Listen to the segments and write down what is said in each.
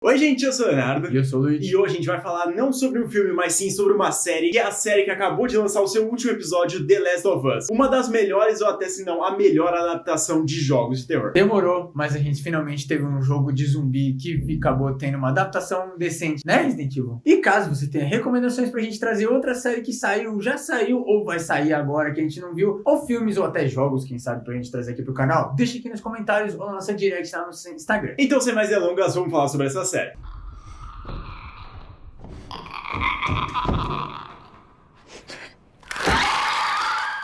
Oi gente, eu sou o Leonardo. E eu sou o Luiz. E hoje a gente vai falar não sobre um filme, mas sim sobre uma série, que é a série que acabou de lançar o seu último episódio, The Last of Us. Uma das melhores, ou até se não, a melhor adaptação de jogos de terror. Demorou, mas a gente finalmente teve um jogo de zumbi que acabou tendo uma adaptação decente, né, Resident Evil? E caso você tenha recomendações pra gente trazer outra série que saiu, já saiu ou vai sair agora que a gente não viu, ou filmes ou até jogos, quem sabe, pra gente trazer aqui pro canal, deixa aqui nos comentários ou na nossa direct lá no Instagram. Então, sem mais delongas, vamos falar sobre essa série.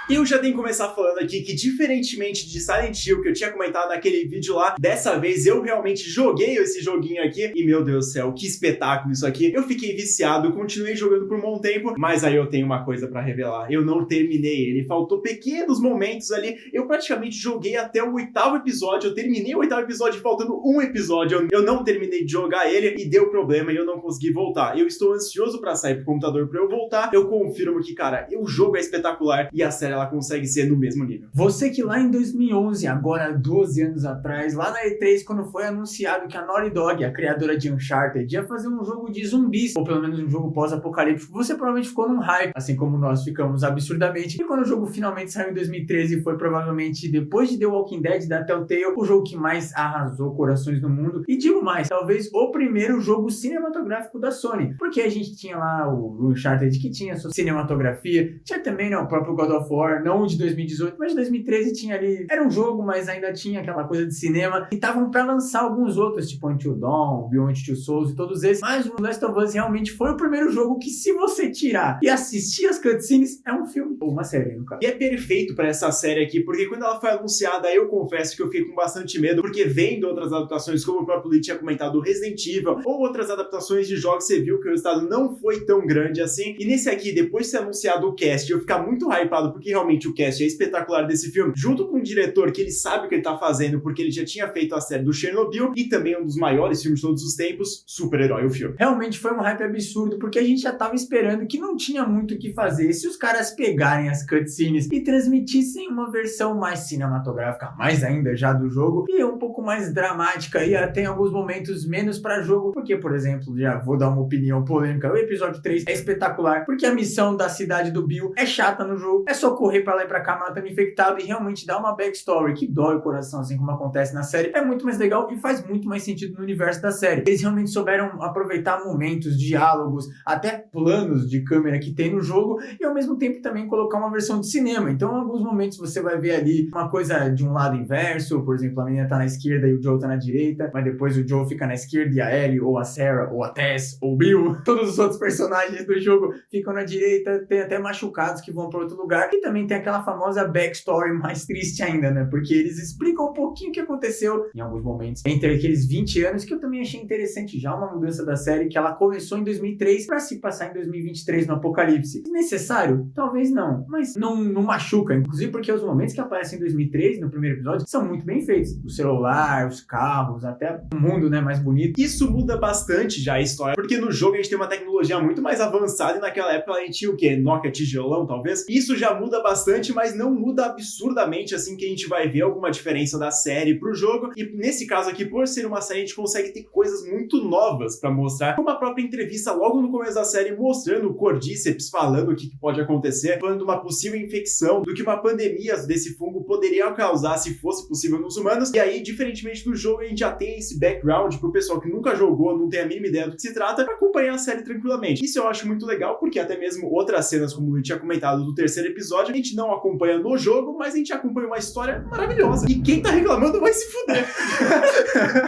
E eu já tenho que começar falando aqui que, diferentemente de Silent Hill, que eu tinha comentado naquele vídeo lá, dessa vez eu realmente joguei esse joguinho aqui, e meu Deus do céu, que espetáculo isso aqui. Eu fiquei viciado, continuei jogando por um bom tempo, mas aí eu tenho uma coisa pra revelar. Eu não terminei ele, faltou pequenos momentos ali, eu praticamente joguei até o 8º episódio, eu terminei o 8º episódio faltando um episódio, eu não terminei de jogar ele e deu problema e eu não consegui voltar. Eu estou ansioso pra sair pro computador pra eu voltar, eu confirmo que, cara, o jogo é espetacular e a série ela consegue ser no mesmo nível. Você que lá em 2011, agora 12 anos atrás, lá na E3, quando foi anunciado que a Naughty Dog, a criadora de Uncharted, ia fazer um jogo de zumbis, ou pelo menos um jogo pós-apocalíptico, você provavelmente ficou num hype, assim como nós ficamos absurdamente. E quando o jogo finalmente saiu em 2013, foi provavelmente, depois de The Walking Dead da Telltale, o jogo que mais arrasou corações no mundo. E digo mais, talvez o primeiro jogo cinematográfico da Sony, porque a gente tinha lá o Uncharted que tinha sua cinematografia, tinha também, né, o próprio God of War, não de 2018, mas de 2013 tinha ali, era um jogo, mas ainda tinha aquela coisa de cinema, e estavam pra lançar alguns outros, tipo Until Dawn, Beyond Two Souls e todos esses, mas o Last of Us realmente foi o primeiro jogo que, se você tirar e assistir as cutscenes, é um filme, ou uma série, no caso. E é perfeito pra essa série aqui, porque quando ela foi anunciada, eu confesso que eu fiquei com bastante medo, porque vendo outras adaptações, como o próprio Lee tinha comentado, Resident Evil, ou outras adaptações de jogos, você viu que o resultado não foi tão grande assim, e nesse aqui, depois de ser anunciado o cast, eu ficar muito hypado, porque realmente o cast é espetacular desse filme, junto com um diretor que ele sabe o que ele tá fazendo, porque ele já tinha feito a série do Chernobyl, e também um dos maiores filmes de todos os tempos, super-herói o filme. Realmente foi um hype absurdo, porque a gente já tava esperando que não tinha muito o que fazer se os caras pegarem as cutscenes e transmitissem uma versão mais cinematográfica, mais ainda já do jogo, e um pouco mais dramática, e até em alguns momentos menos pra jogo, porque, por exemplo, já vou dar uma opinião polêmica, o episódio 3 é espetacular, porque a missão da cidade do Bill é chata no jogo, é só correr pra lá e pra cá matando infectado, e realmente dá uma backstory que dói o coração, assim como acontece na série, é muito mais legal e faz muito mais sentido no universo da série. Eles realmente souberam aproveitar momentos, diálogos, até planos de câmera que tem no jogo, e ao mesmo tempo também colocar uma versão de cinema. Então, em alguns momentos você vai ver ali uma coisa de um lado inverso, por exemplo, a menina tá na esquerda e o Joe tá na direita, mas depois o Joe fica na esquerda e a Ellie, ou a Sarah, ou a Tess, ou o Bill, todos os outros personagens do jogo ficam na direita, tem até machucados que vão para outro lugar, e também tem aquela famosa backstory mais triste ainda, né? Porque eles explicam um pouquinho o que aconteceu em alguns momentos entre aqueles 20 anos, que eu também achei interessante já uma mudança da série, que ela começou em 2003 para se passar em 2023 no Apocalipse. Necessário? Talvez não, mas não machuca, inclusive porque os momentos que aparecem em 2003 no primeiro episódio são muito bem feitos. O celular, os carros, até o mundo, né, mais bonito. Isso muda bastante já a história, porque no jogo a gente tem uma tecnologia muito mais avançada e naquela época a gente tinha o quê? Nokia tijolão, talvez? Isso já muda bastante, mas não muda absurdamente, assim, que a gente vai ver alguma diferença da série pro jogo. E nesse caso aqui, por ser uma série, a gente consegue ter coisas muito novas pra mostrar, como a própria entrevista logo no começo da série, mostrando o Cordyceps, falando o que pode acontecer, falando de uma possível infecção, do que uma pandemia desse fungo poderia causar se fosse possível nos humanos. E aí, diferentemente do jogo, a gente já tem esse background pro pessoal que nunca jogou, não tem a mínima ideia do que se trata, pra acompanhar a série tranquilamente. Isso eu acho muito legal, porque até mesmo outras cenas, como eu tinha comentado do terceiro episódio, a gente não acompanha no jogo, mas a gente acompanha uma história maravilhosa. E quem tá reclamando vai se fuder.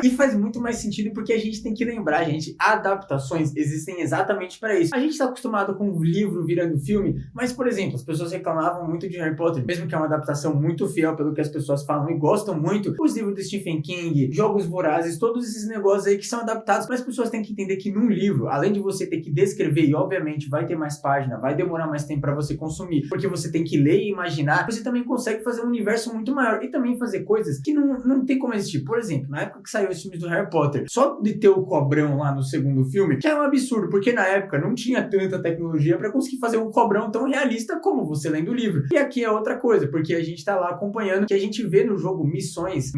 E faz muito mais sentido porque a gente tem que lembrar, gente, adaptações existem exatamente para isso. A gente tá acostumado com um livro virando filme, mas, por exemplo, as pessoas reclamavam muito de Harry Potter, mesmo que é uma adaptação muito fiel pelo que as pessoas falam e gostam muito, os livros do Stephen King, Jogos Vorazes, todos esses negócios aí que são adaptados, mas as pessoas têm que entender que num livro, além de você ter que descrever, e obviamente vai ter mais página, vai demorar mais tempo para você consumir, porque você tem que ler e imaginar, você também consegue fazer um universo muito maior e também fazer coisas que não tem como existir. Por exemplo, na época que saiu os filmes do Harry Potter, só de ter o cobrão lá no segundo filme, já é um absurdo, porque na época não tinha tanta tecnologia pra conseguir fazer um cobrão tão realista como você lendo o livro. E aqui é outra coisa, porque a gente tá lá acompanhando, que a gente vê no jogo missões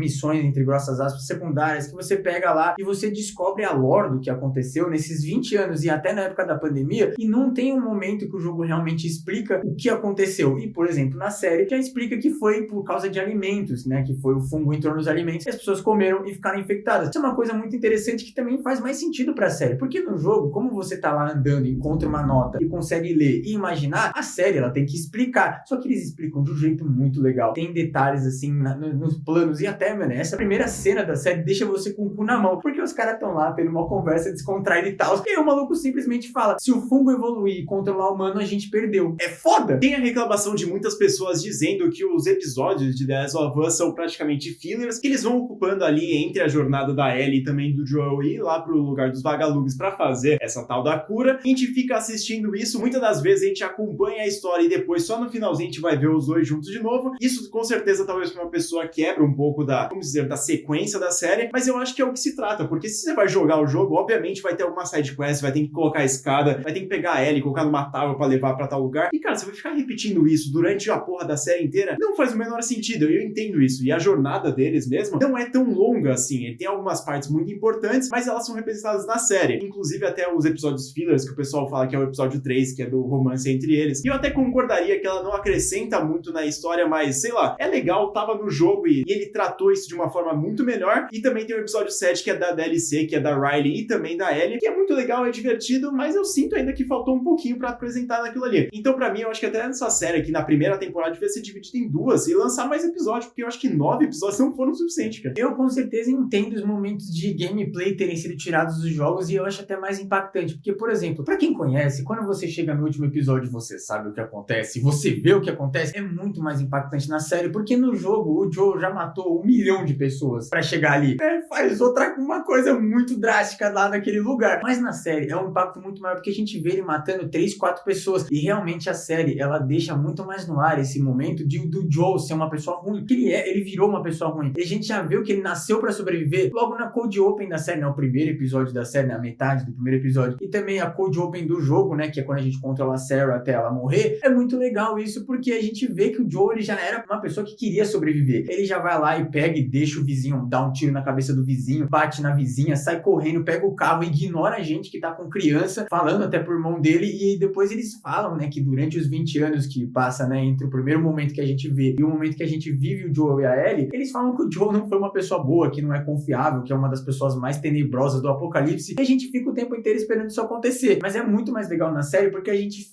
entre grossas aspas, secundárias, que você pega lá e você descobre a lore do que aconteceu nesses 20 anos e até na época da pandemia, e não tem um momento que o jogo realmente explica o que aconteceu. E, por exemplo, na série já explica que foi por causa de alimentos, né, que foi o fungo entrou nos alimentos e as pessoas comeram e ficaram infectadas. Isso é uma coisa muito interessante que também faz mais sentido pra série, porque no jogo, como você tá lá andando, encontra uma nota e consegue ler e imaginar, a série ela tem que explicar, só que eles explicam de um jeito muito legal. Tem detalhes assim nos planos e até, mano, essa primeira cena da série deixa você com o cu na mão, porque os caras estão lá tendo uma conversa descontraída e tal, e aí o maluco simplesmente fala, se o fungo evoluir e controlar o humano, a gente perdeu. É foda! Tem a reclamação de muitas pessoas dizendo que os episódios de The Last of Us são praticamente fillers, que eles vão ocupando ali entre a jornada da Ellie e também do Joel ir lá pro lugar dos vagalumes pra fazer essa tal da cura. A gente fica assistindo isso, muitas das vezes a gente acompanha a história e depois só no finalzinho a gente vai ver os dois juntos de novo. Isso com certeza talvez pra uma pessoa quebra um pouco da, vamos dizer, da sequência da série, mas eu acho que é o que se trata, porque se você vai jogar o jogo, obviamente vai ter alguma side quest, vai ter que colocar a escada, vai ter que pegar a Ellie, colocar numa tábua pra levar pra tal lugar, e cara, você vai ficar repetindo isso durante a porra da série inteira, não faz o menor sentido, eu entendo isso, e a jornada deles mesmo não é tão longa assim, ele tem algumas partes muito importantes, mas elas são representadas na série, inclusive até os episódios fillers, que o pessoal fala que é o episódio 3, que é do romance entre eles, e eu até concordaria que ela não acrescenta muito na história, mas sei lá, é legal, tava no jogo e ele tratou isso de uma forma muito melhor, e também tem o episódio 7, que é da DLC, que é da Riley e também da Ellie, que é muito legal, é divertido, mas eu sinto ainda que faltou um pouquinho pra apresentar naquilo ali. Então pra mim, eu acho que até nessa série aqui, na primeira temporada, devia ser dividida em duas e lançar mais episódios, porque eu acho que 9 episódios não foram o suficiente, cara. Eu com certeza entendo os momentos de gameplay terem sido tirados dos jogos e eu acho até mais impactante, porque, por exemplo, pra quem conhece, quando você chega no último episódio você sabe o que acontece, você vê o que acontece, é muito mais impactante na série, porque no jogo o Joe já matou 1 milhão de pessoas pra chegar ali. Faz uma coisa muito drástica lá naquele lugar. Mas na série é um impacto muito maior, porque a gente vê ele matando 3, 4 pessoas, e realmente a série, ela deixa muito mais no ar esse momento do Joe ser uma pessoa ruim, que ele virou uma pessoa ruim. E a gente já viu que ele nasceu pra sobreviver logo na Cold Open da série, né, o primeiro episódio da série, na metade do primeiro episódio, e também a Cold Open do jogo, né, que é quando a gente controla a Sarah até ela morrer. É muito legal isso, porque a gente vê que o Joe, ele já era uma pessoa que queria sobreviver. Ele já vai lá e pega e deixa o vizinho, dá um tiro na cabeça do vizinho, bate na vizinha, sai correndo, pega o carro, ignora a gente que tá com criança, falando até pro irmão dele, e depois eles falam, né, que durante os 20 anos que passa, né, entre o primeiro momento que a gente vê e o momento que a gente vive o Joel e a Ellie, eles falam que o Joel não foi uma pessoa boa, que não é confiável, que é uma das pessoas mais tenebrosas do apocalipse, e a gente fica o tempo inteiro esperando isso acontecer. Mas é muito mais legal na série, porque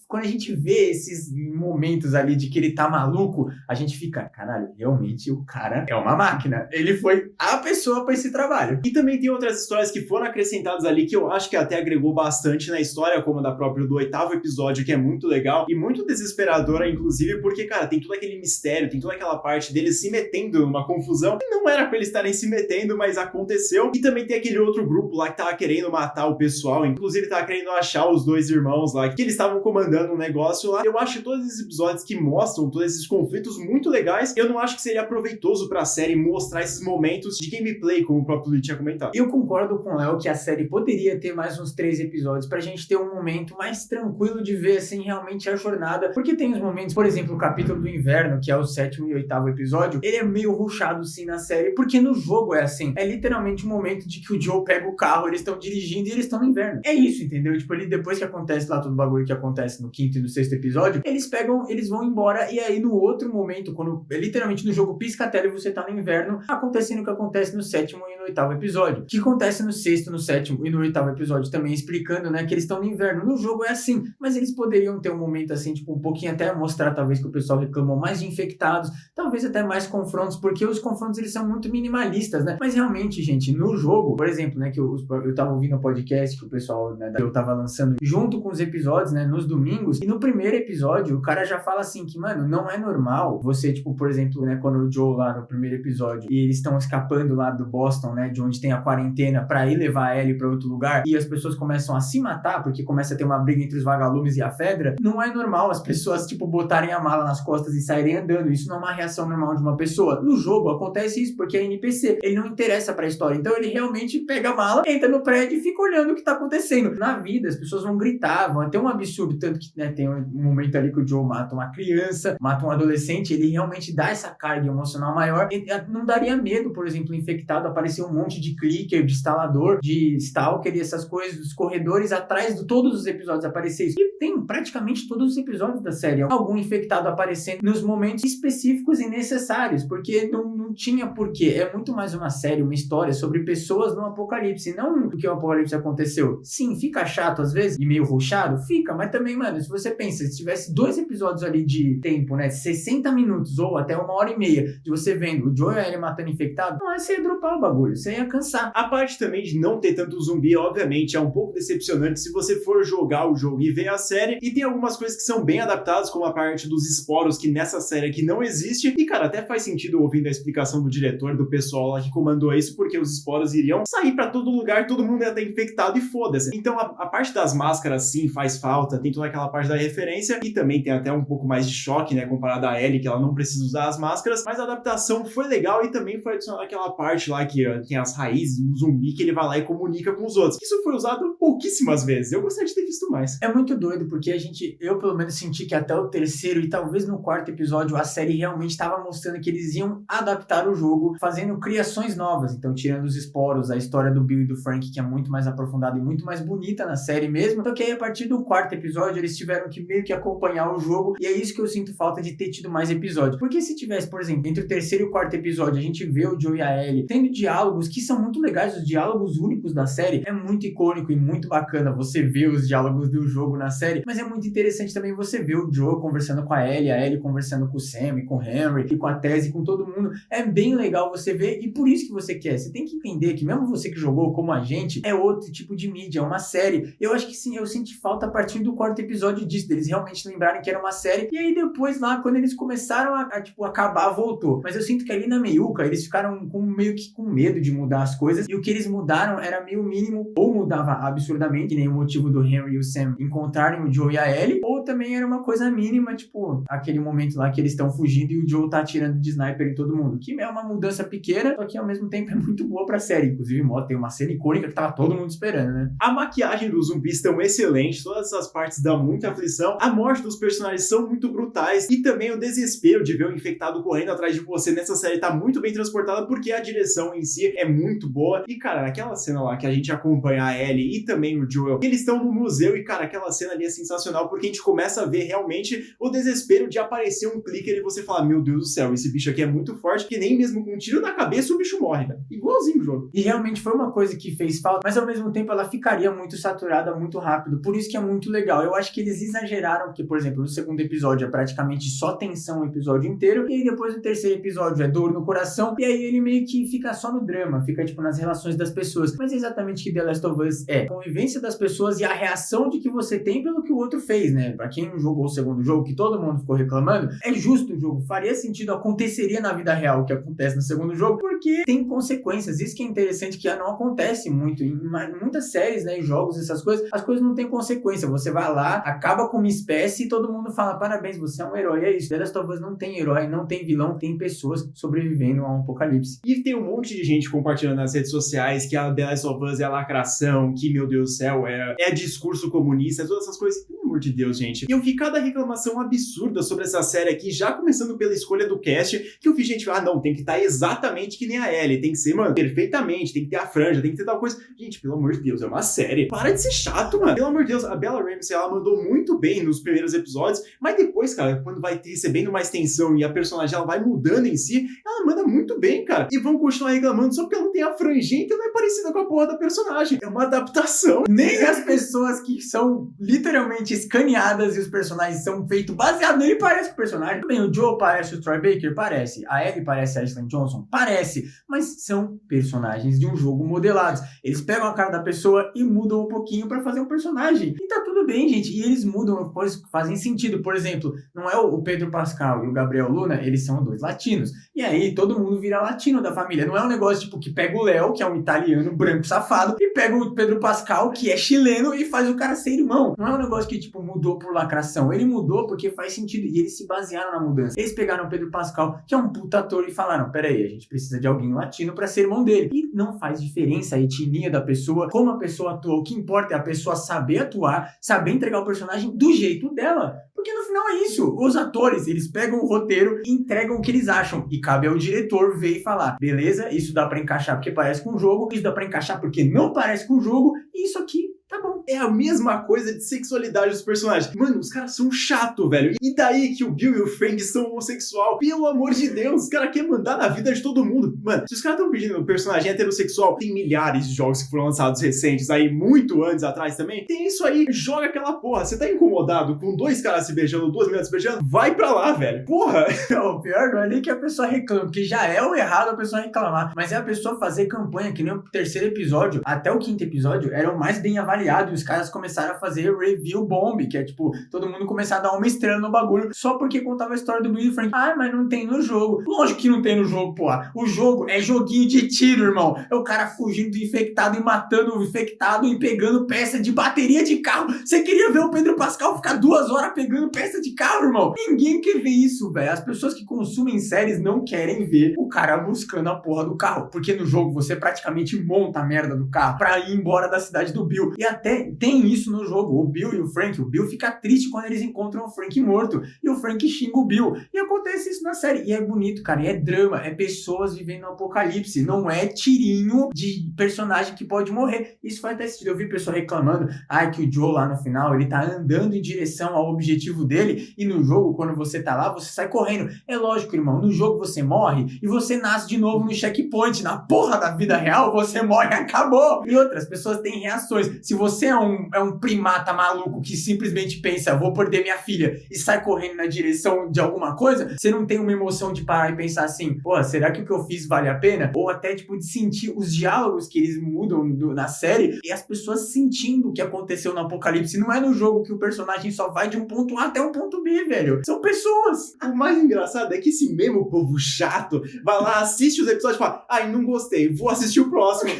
quando a gente vê esses momentos ali de que ele tá maluco, a gente fica, caralho, realmente o cara é uma máquina. Ele foi a pessoa pra esse trabalho. E também tem outras histórias que foram acrescentadas ali que eu acho que até agregou bastante na história, como a da própria do 8º episódio, que é muito legal e muito desesperadora, inclusive, porque, cara, tem todo aquele mistério, tem toda aquela parte deles se metendo numa confusão que não era pra eles estarem se metendo, mas aconteceu. E também tem aquele outro grupo lá que tava querendo matar o pessoal, inclusive tava querendo achar os dois irmãos lá, que eles estavam comandando um negócio lá. Eu acho todos esses episódios que mostram todos esses conflitos muito legais. Eu não acho que seria proveitoso pra série mostrar esses momentos de gameplay, como o próprio Luiz tinha comentado. Eu concordo com o Léo que a série poderia ter mais uns 3 episódios pra gente ter um momento mais tranquilo de ver, assim, realmente a jornada, porque tem os momentos, por exemplo, o capítulo do inverno, que é o 7º e 8º episódio, ele é meio rushado, sim, na série, porque no jogo é assim, é literalmente um momento de que o Joe pega o carro, eles estão dirigindo e eles estão no inverno. É isso, entendeu? Tipo, ele, depois que acontece lá todo o bagulho que acontece no 5º e no 6º episódio, eles vão embora, e aí no outro momento, quando literalmente no jogo pisca a tela e você tá no inverno, acontecendo o que acontece no 7º e no 8º episódio, que acontece no 6º, no 7º e no 8º episódio também, explicando, né, que eles estão no inverno. No jogo é assim, mas eles poderiam ter um momento assim, tipo, um pouquinho até mostrar, talvez, que o pessoal reclamou mais de infectados, talvez até mais confrontos, porque os confrontos, eles são muito minimalistas, né, mas realmente, gente, no jogo, por exemplo, né, que eu tava ouvindo o podcast que o pessoal, né, eu tava lançando junto com os episódios, né, nos domingos, e no primeiro episódio, o cara já fala assim, que, mano, não é normal você, tipo, por exemplo, né, quando o Joe lá no primeiro episódio, e eles estão escapando lá do Boston, né, de onde tem a quarentena, pra ir levar a Ellie pra outro lugar, e as pessoas começam a se matar, porque começa a ter uma briga entre os vagalumes e a Fedra, não é normal as pessoas, tipo, botarem a mala nas costas e saírem andando. Isso não é uma reação normal de uma pessoa. No jogo acontece isso porque é NPC, ele não interessa pra história, então ele realmente pega a mala, entra no prédio e fica olhando o que tá acontecendo. Na vida, as pessoas vão gritar, vão até um absurdo, tanto que, né, tem um momento ali que o Joe mata uma criança, mata um adolescente, ele realmente dá essa carga emocional maior. E não daria medo, por exemplo, infectado, aparecer um monte de clicker, de instalador, de stalker e essas coisas, dos corredores atrás de todos os episódios aparecer isso. E tem praticamente todos os episódios da série algum infectado aparecendo nos momentos específicos e necessários, porque não tinha porquê. É muito mais uma série, uma história sobre pessoas no apocalipse, não porque o apocalipse aconteceu. Sim, fica chato às vezes e meio rushado, fica, mas também, mano, se você pensa, se tivesse 2 episódios ali de tempo, né, 60 minutos ou até 1h30 de você vendo o Joe e a Ellie matando infectado, não, você ia dropar o bagulho, você ia cansar. A parte também de não ter tanto zumbi, obviamente, é um pouco decepcionante se você for jogar o jogo e ver a série, e tem algumas coisas que são bem adaptadas, como a parte dos esporos, que nessa série aqui não existe, e cara, até faz sentido ouvindo a explicação do diretor, do pessoal lá que comandou isso, porque os esporos iriam sair pra todo lugar, todo mundo ia estar infectado e foda-se. Então a parte das máscaras sim faz falta, tem toda aquela parte da referência, e também tem até um pouco mais de choque, né, comparado a Ellie, que ela não precisa usar as máscaras, mas a adaptação foi legal e também foi adicionada aquela parte lá que tem as raízes do zumbi que ele vai lá e comunica com os outros. Isso foi usado pouquíssimas vezes, eu gostaria de ter visto mais. É muito doido, porque eu pelo menos senti que até o 3º e talvez no 4º episódio a série realmente estava mostrando que eles iam adaptar o jogo, fazendo criações novas, então tirando os esporos, a história do Bill e do Frank, que é muito mais aprofundada e muito mais bonita na série mesmo, então que aí a partir do 4º episódio eles tiveram que meio que acompanhar o jogo, e é isso que eu sinto falta de ter tido mais episódios, porque se tivesse, por exemplo, entre o 3º e o 4º episódio, a gente vê o Joe e a Ellie tendo diálogos que são muito legais, os diálogos únicos da série, é muito icônico e muito bacana você ver os diálogos do jogo na série, mas é muito interessante também você ver o Joe conversando com a Ellie conversando com o Sam, com o Henry, e com a Tess, e com todo mundo, é bem legal você ver, e por isso que você quer, você tem que entender que mesmo você que jogou como a gente, é outro tipo de mídia, é uma série, eu acho que sim, eu senti falta a partir do 4º episódio disso, deles realmente lembrarem que era uma série, e aí depois lá, quando eles começaram a tipo, acabar, voltou, mas eu sinto que ali na meiuca, eles ficaram meio que com medo de mudar as coisas, e o que eles mudaram era meio mínimo, ou mudava absurdamente, que nem o motivo do Henry e o Sam encontrarem o Joe e a Ellie, ou também era uma coisa mínima, tipo, aquele momento lá que eles estão fugindo e o Joe tá atirando de sniper em todo mundo, que é uma mudança pequena, só que ao mesmo tempo é muito boa pra série, inclusive tem uma cena icônica que tava todo mundo esperando, né? A maquiagem dos zumbis estão excelente, todas essas partes dão muita aflição, a morte dos personagens são muito brutais, e também o desespero de ver o infectado correndo atrás de você nessa série tá muito bem transportada, porque a direção em si é muito boa, e cara, naquela cena lá que a gente acompanha a Ellie e também o Joel, eles estão no museu, e cara, aquela cena ali é sensacional, porque a gente começa a ver realmente o desespero de aparecer um clicker e você fala, meu Deus do céu, esse bicho aqui é muito forte, que nem mesmo com um tiro na cabeça o bicho morre, né? Igualzinho o jogo. E realmente foi uma coisa que fez falta, mas ao mesmo tempo ela ficaria muito saturada muito rápido, por isso que é muito legal. Eu acho que eles exageraram, porque, por exemplo, no 2º episódio é praticamente só tensão o episódio inteiro, e aí depois no 3º episódio é dor no coração, e aí ele meio que fica só no drama, fica tipo nas relações das pessoas. Mas é exatamente o que The Last of Us é, a convivência das pessoas e a reação de que você tem pelo que o outro fez, né? Pra quem não jogou o 2º jogo, que todo mundo ficou reclamando, é justo o jogo, faria sentido, aconteceria na vida real o que acontece no 2º jogo, porque tem consequências, isso que é interessante, que não acontece muito em muitas séries, né, em jogos, essas coisas, as coisas não têm consequência, você vai lá, acaba com uma espécie e todo mundo fala, parabéns, você é um herói, é isso. The Last of Us não tem herói, não tem vilão, tem pessoas sobrevivendo a um apocalipse. E tem um monte de gente compartilhando nas redes sociais que a The Last of Us é lacração, que, meu Deus do céu, é discurso comunista, todas essas coisas, pelo amor de Deus, gente. E eu vi cada reclamação absurda sobre essa série aqui, já começando pela escolha do cast, que eu vi gente falar, não, tem que estar exatamente que nem a Ellie, tem que ser, mano, perfeitamente, tem que ter a franja, tem que ter tal coisa. Gente, pelo amor de Deus, é uma série. Para de ser chato, mano. Pelo amor de Deus, a Bella Ramsey, ela mandou muito bem nos primeiros episódios, mas depois, cara, quando vai recebendo mais tensão e a personagem, ela vai mudando em si, ela manda muito bem, cara. E vão continuar reclamando só porque ela não tem a franjinha, então não é parecida com a porra da personagem. É uma adaptação. Nem as pessoas que são literalmente escaneadas e os personagens são feitos baseado nele parecem com o personagem. Também o Joe parece o Troy Baker? Parece. A Ellie parece a Ashley Johnson? Parece. Mas são personagens de um jogo modelados. Eles pegam a cara da pessoa e mudam um pouquinho pra fazer um personagem. E tá tudo bem, gente. E eles mudam, depois fazem sentido. Por exemplo, não é o Pedro Pascal e o Gabriel Luna, eles são 2 latinos. E aí todo mundo vira latino da família. Não é um negócio tipo que pega o Léo, que é um italiano branco safado, e pega o Pedro Pascal, que é chileno, e faz o cara ser irmão. Não é um negócio que tipo, mudou por lacração. Ele mudou porque faz sentido. E eles se basearam na mudança. Eles pegaram o Pedro Pascal, que é um puta ator, e falaram, peraí, a gente precisa de alguém latino pra ser irmão dele. E não faz diferença a etnia da pessoa, como a pessoa atua. O que importa é a pessoa saber atuar, saber entregar o personagem do jeito dela. Porque no final é isso. Os atores, eles pegam o roteiro e entregam o que eles acham. E cabe ao diretor ver e falar, beleza, isso dá pra encaixar porque parece com o jogo, isso dá pra encaixar porque não parece com o jogo, e isso aqui tá bom. É a mesma coisa de sexualidade dos personagens. Mano, os caras são chato, velho. E daí que o Bill e o Frank são homossexual? Pelo amor de Deus, os caras querem mandar na vida de todo mundo. Mano, se os caras estão pedindo um personagem heterossexual, tem milhares de jogos que foram lançados recentes aí, muito anos atrás também. Tem isso aí, joga aquela porra. Você tá incomodado com 2 caras se beijando, 2 mulheres se beijando? Vai pra lá, velho. Porra! O pior não é nem que a pessoa reclama, porque já é o errado a pessoa reclamar, mas é a pessoa fazer campanha, que nem o 3º episódio, até o 5º episódio, era o mais bem avaliado, e os caras começaram a fazer review bomb, que é tipo, todo mundo começar a dar uma estrela no bagulho, só porque contava a história do Bill e Frank. Ah, mas não tem no jogo. Lógico que não tem no jogo, porra. O jogo é joguinho de tiro, irmão. É o cara fugindo do infectado e matando o infectado e pegando peça de bateria de carro. Você queria ver o Pedro Pascal ficar 2 horas pegando peça de carro, irmão? Ninguém quer ver isso, velho. As pessoas que consumem séries não querem ver o cara buscando a porra do carro, porque no jogo você praticamente monta a merda do carro pra ir embora da cidade do Bill. E até tem isso no jogo. O Bill e o Frank, o Bill fica triste quando eles encontram o Frank morto, e o Frank xinga o Bill. E acontece isso na série. E é bonito, cara. E é drama. É pessoas vivendo no apocalipse. Não é tirinho de personagem que pode morrer. Isso faz até sentido. Eu vi pessoa reclamando, que o Joe lá no final, ele tá andando em direção ao objetivo dele, e no jogo, quando você tá lá, você sai correndo. É lógico, irmão. No jogo você morre e você nasce de novo no checkpoint. Na porra da vida real, você morre e acabou. E outras pessoas têm reações. Se você é um primata maluco que simplesmente pensa, vou perder minha filha, e sai correndo na direção de alguma coisa, você não tem uma emoção de parar e pensar assim, pô, será que o que eu fiz vale a pena? Ou até, tipo, de sentir os diálogos que eles mudam na série, e as pessoas sentindo o que aconteceu no apocalipse. Não é no jogo que o personagem só vai de um ponto A até um ponto B, velho. São pessoas. O mais engraçado é que esse mesmo povo chato vai lá, assiste os episódios e fala, não gostei, vou assistir o próximo.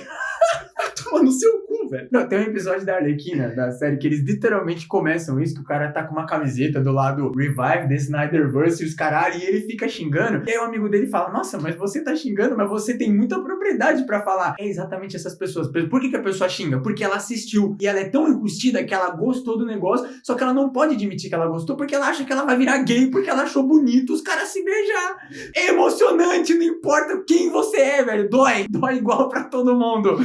Toma no seu cu, velho. Não, tem um episódio da Arlequina, da série, que eles literalmente começam isso, que o cara tá com uma camiseta do lado Revive, The Snyderverse e os caralho, e ele fica xingando. E aí o amigo dele fala, nossa, mas você tá xingando, mas você tem muita propriedade pra falar. É exatamente essas pessoas. Por que a pessoa xinga? Porque ela assistiu, e ela é tão enrustida que ela gostou do negócio, só que ela não pode admitir que ela gostou, porque ela acha que ela vai virar gay, porque ela achou bonito os caras se beijar. É emocionante, não importa quem você é, velho. Dói igual pra todo mundo.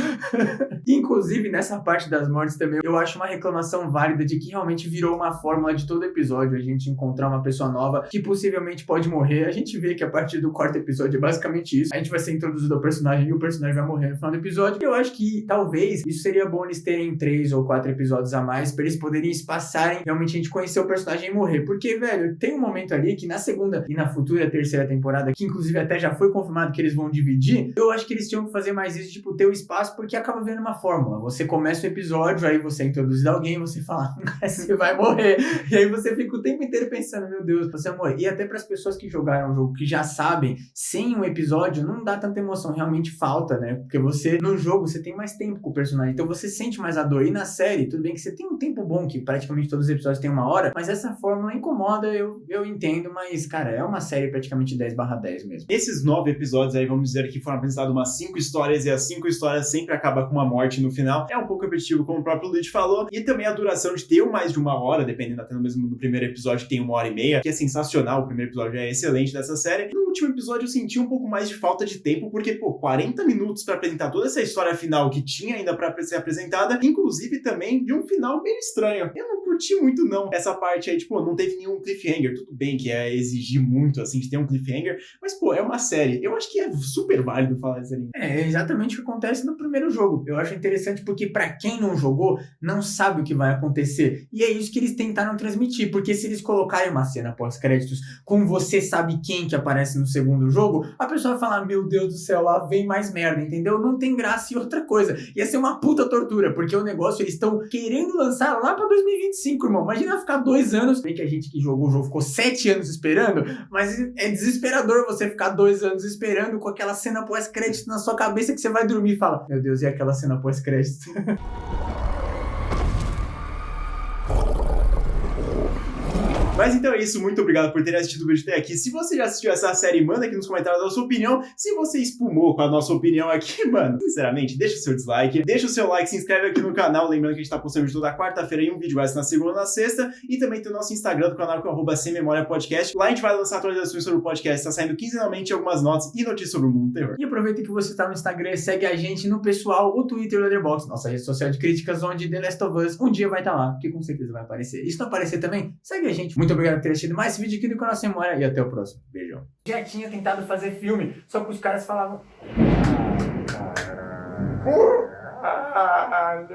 Inclusive, nessa parte das mortes também, eu acho uma reclamação válida de que realmente virou uma fórmula de todo episódio, a gente encontrar uma pessoa nova que possivelmente pode morrer. A gente vê que a partir do 4º episódio é basicamente isso. A gente vai ser introduzido ao personagem e o personagem vai morrer no final do episódio. Eu acho que, talvez, isso seria bom eles terem 3 ou 4 episódios a mais, pra eles poderem espaçarem, realmente a gente conhecer o personagem e morrer. Porque, velho, tem um momento ali que na segunda e na futura 3ª temporada, que inclusive até já foi confirmado que eles vão dividir, eu acho que eles tinham que fazer mais isso, tipo, ter o espaço, porque acaba vendo uma fórmula. Você começa o episódio, aí você é introduzido a alguém, você fala, você vai morrer. E aí você fica o tempo inteiro pensando, meu Deus, você vai morrer. E até para as pessoas que jogaram o jogo, que já sabem, sem um episódio não dá tanta emoção, realmente falta, né? Porque você, no jogo, você tem mais tempo com o personagem, então você sente mais a dor. E na série, tudo bem que você tem um tempo bom, que praticamente todos os episódios têm 1 hora, mas essa fórmula incomoda, eu entendo, mas, cara, é uma série praticamente 10/10 mesmo. Esses 9 episódios aí, vamos dizer que foram apresentadas umas 5 histórias, e as 5 histórias sempre acabam com uma morte no final. É um pouco repetitivo, como o próprio Luigi falou, e também a duração de ter mais de 1 hora, dependendo, até mesmo no primeiro episódio tem 1h30, que é sensacional. O primeiro episódio é excelente dessa série. No último episódio eu senti um pouco mais de falta de tempo, porque, 40 minutos pra apresentar toda essa história final que tinha ainda pra ser apresentada, inclusive também de um final meio estranho. Eu não curti muito, não, essa parte aí, não teve nenhum cliffhanger. Tudo bem que é exigir muito, assim, de ter um cliffhanger, mas, é uma série. Eu acho que é super válido falar isso ali. É exatamente o que acontece no primeiro jogo. Eu acho interessante porque pra quem não jogou, não sabe o que vai acontecer. E é isso que eles tentaram transmitir, porque se eles colocarem uma cena pós-créditos com você sabe quem que aparece no segundo jogo, a pessoa vai falar, meu Deus do céu, lá vem mais merda, entendeu? Não tem graça. E outra coisa, ia ser uma puta tortura, porque o negócio eles estão querendo lançar lá pra 2025, irmão. Imagina ficar 2 anos, bem que a gente que jogou o jogo ficou 7 anos esperando, mas é desesperador você ficar 2 anos esperando com aquela cena pós-crédito na sua cabeça que você vai dormir e fala, meu Deus, e aquela cena pós-crédito? Mas então é isso, muito obrigado por ter assistido o vídeo até aqui. Se você já assistiu essa série, manda aqui nos comentários a sua opinião. Se você espumou com a nossa opinião aqui, mano, sinceramente, deixa o seu dislike, deixa o seu like, se inscreve aqui no canal, lembrando que a gente tá postando vídeo toda quarta-feira e um vídeo extra na segunda e na sexta, e também tem o nosso Instagram do canal, que é @SemMemoriaPodcast. Lá a gente vai lançar atualizações sobre o podcast, tá saindo quinzenalmente algumas notas e notícias sobre o mundo do terror. E aproveita que você tá no Instagram, segue a gente no pessoal, o Twitter, o Letterboxd, nossa rede social de críticas, onde The Last of Us um dia vai estar lá, que com certeza vai aparecer. E se não aparecer também, segue a gente. Muito obrigado por ter assistido mais esse vídeo aqui do canal Sem Memória e até o próximo. Beijão. Já tinha tentado fazer filme, só que os caras falavam... Caralho!